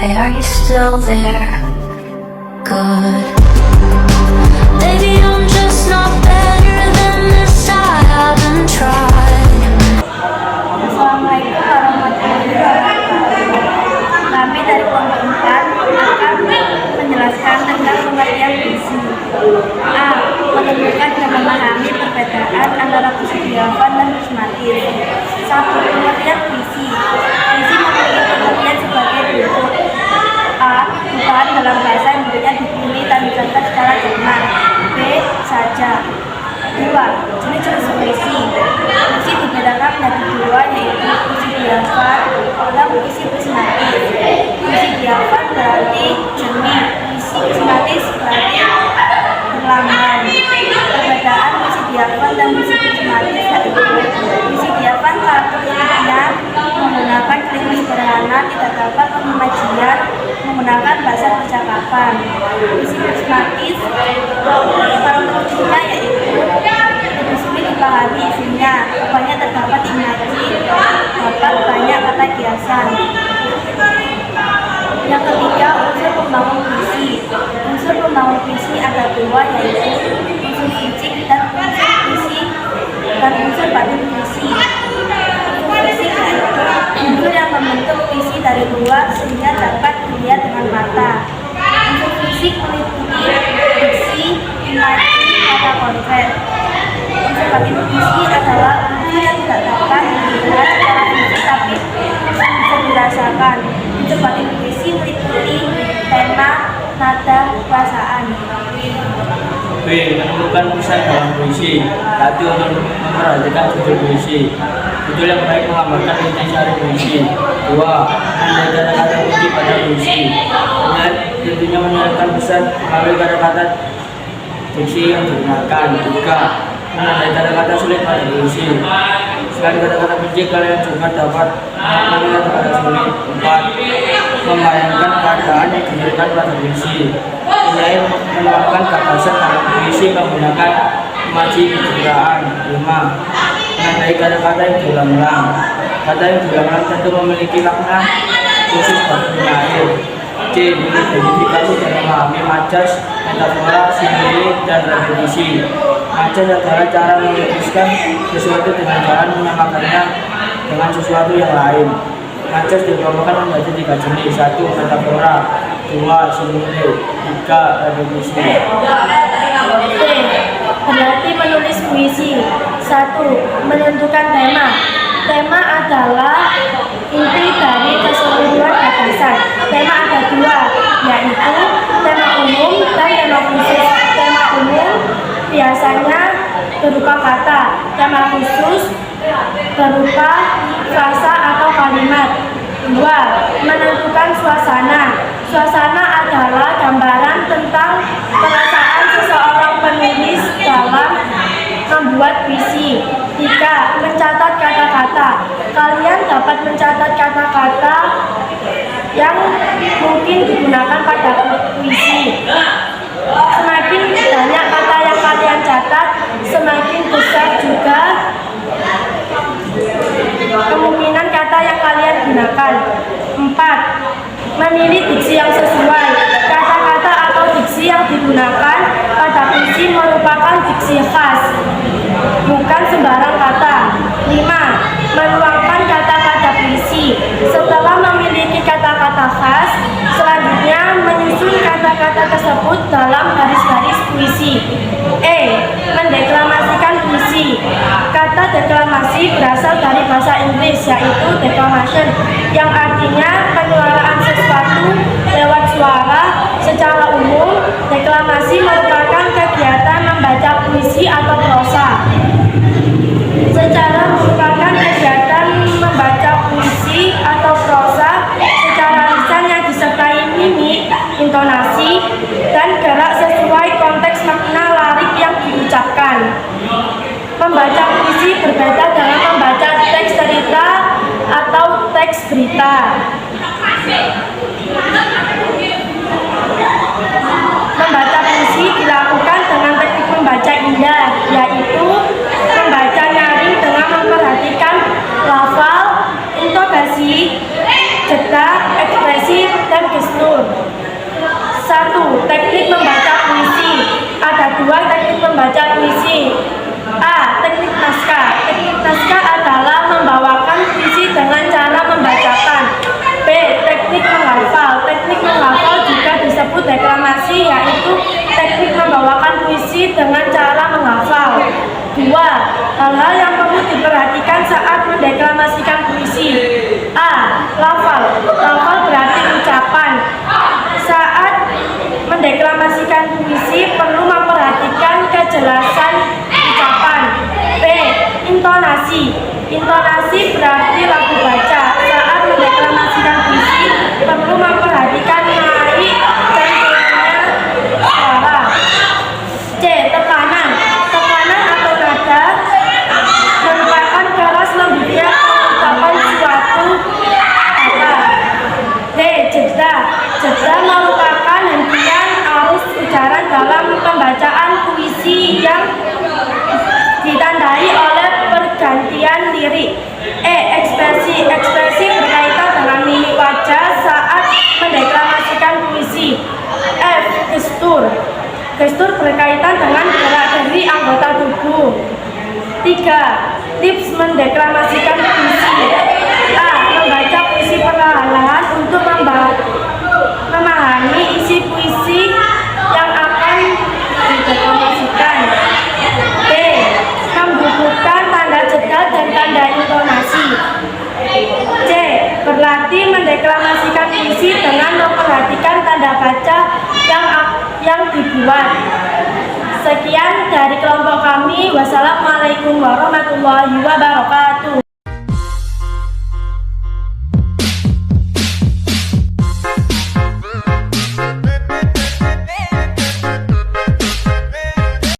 Hey, are you still there? Good. Maybe I'm just not better than this. I haven't tried. Assalamualaikum warahmatullahi wabarakatuh. Kami dari kelompok 4 akan menjelaskan tentang pengertian visi. A. Menemukan dan memahami perbedaan antara visi diafan dan prismatis. 1. Pengertian visi. Visi memiliki pengertian sebagai berikut. A. Bukan dalam bahasa yang bentuknya dipilih dan dicontoh secara cermat. B. Saja. 2. Jenis-jenis visi. Visi dibedakan menjadi dua, yaitu visi diafan dan visi prismatis. Visi diafan berarti jernih, visi prismatis berarti berlambang. Perbedaan visi diafan dan visi prismatis yaitu visi diafan karakteristiknya menggunakan kalimat sederhana, tidak dapat penyajian menggunakan bahasa percakapan. Visi prismatis karakteristiknya yaitu lebih sulit dipahami isinya, banyak terdapat imaji, dapat banyak kata kiasan. Yang ketiga, unsur pembangun visi. Unsur pembangun visi ada dua, yaitu unsur fisik dan unsur visi dan unsur batin visi. Unsur fisik yaitu unsur yang membentuk visi dari luar sehingga dapat dilihat dengan mata. Unsur fisik meliputi visi, imaji, kata konkret. Unsur batin visi adalah unsur yang tidak dapat dilihat secara fisik tapi bisa dirasakan. Unsur batin visi meliputi tema, nada, perasaan. B. Menemukan pesan dalam puisi. 1. Memperhatikan judul puisi. Judul yang baik menggambarkan intisari puisi. 2. Menandai kata-kata kunci pada puisi. Tentunya menyerahkan pesan melalui kata-kata diksi yang digunakan. 3. Menandai kata-kata sulit pada puisi. Selain kata-kata kunci, kalian juga dapat mengenali kata-kata sulit. 4. Membayangkan keadaan yang diberikan pada puisi. Mulai menuangkan gagasan dalam puisi menggunakan imaji pencitraan. 5. Menandai kata-kata yang diulang-ulang. Kata yang diulang-ulang tentu memiliki makna khusus bagi penyair. C. Mengidentifikasi dan memahami majas, metafora, simile, dan repetisi. Majas adalah cara melukiskan sesuatu dengan cara menyamakannya dengan sesuatu yang lain. Majas dikelompokkan menjadi 3 jenis. 1. Metafora. 2. Simile. 3. Repetisi. Berarti menulis puisi. 1. Menentukan tema. Tema adalah inti dari keseluruhan gagasan. Tema ada 2, yaitu tema umum dan tema khusus. Tema umum biasanya berupa kata, tema khusus berupa frasa atau kalimat. 2. Menentukan suasana. Suasana adalah gambaran tentang perasaan seseorang penulis dalam membuat puisi. 3. Mencatat kata-kata. Kalian dapat mencatat kata-kata yang mungkin digunakan pada puisi. Semakin banyak kata yang kalian catat, semakin besar juga kemungkinan kata yang kalian gunakan. 4. Memilih diksi yang sesuai. Kata-kata atau diksi yang digunakan pada puisi merupakan diksi khas, bukan sembarang kata. 5. Menuangkan kata pada puisi. Setelah memiliki kata-kata khas, selanjutnya menyusun kata-kata tersebut dalam garis-garis puisi. E. Mendeklamasikan puisi. Kata deklamasi berasal dari bahasa Inggris, yaitu declamation, yang artinya penyuaraan sesuatu lewat suara. Secara umum, deklamasi merupakan kegiatan membaca puisi atau prosa. Merupakan kegiatan membaca puisi atau prosa secara lisan yang disertai mimik, intonasi, dan gerak sesuai konteks makna lirik yang diucapkan. Membaca puisi berbeda dengan membaca teks cerita atau teks berita. Membaca puisi dilakukan dengan teknik membaca indah, yaitu membaca nyaring dengan memperhatikan lafal, intonasi, jeda, ekspresi, dan mendeklamasi, yaitu teknik membawakan puisi dengan cara menghafal. 2. Hal-hal yang perlu diperhatikan saat mendeklamasikan puisi. A. Lafal. Lafal berarti ucapan. Saat mendeklamasikan puisi perlu memperhatikan kejelasan ucapan. B. Intonasi. Intonasi berarti lagu baca. Saat mendeklamasikan puisi perlu memperhatikan naik dan turunnya suara. C. Tekanan. Tekanan atau nada merupakan keras lembutnya pengucapan suatu kata. D. Jeda. Jeda merupakan hentian arus ucapan dalam pembacaan puisi yang ditandai oleh pergantian lirik. E. Ekspresi. Ekspresi berkaitan dengan mimik wajah saat mendeklamasikan puisi. F. Gestur. Gestur berkaitan dengan gerak-geri anggota tubuh. 3. Tips mendeklamasikan puisi. A. Membaca puisi perlahan-lahan untuk memahami isi puisi yang akan dideklamasikan. B. Membubuhkan tanda jeda dan tanda intonasi. C. Berlatih mendeklamasikan puisi dengan memperhatikan tanda baca yang dibuat. Sekian dari kelompok kami. Wassalamualaikum warahmatullahi wabarakatuh.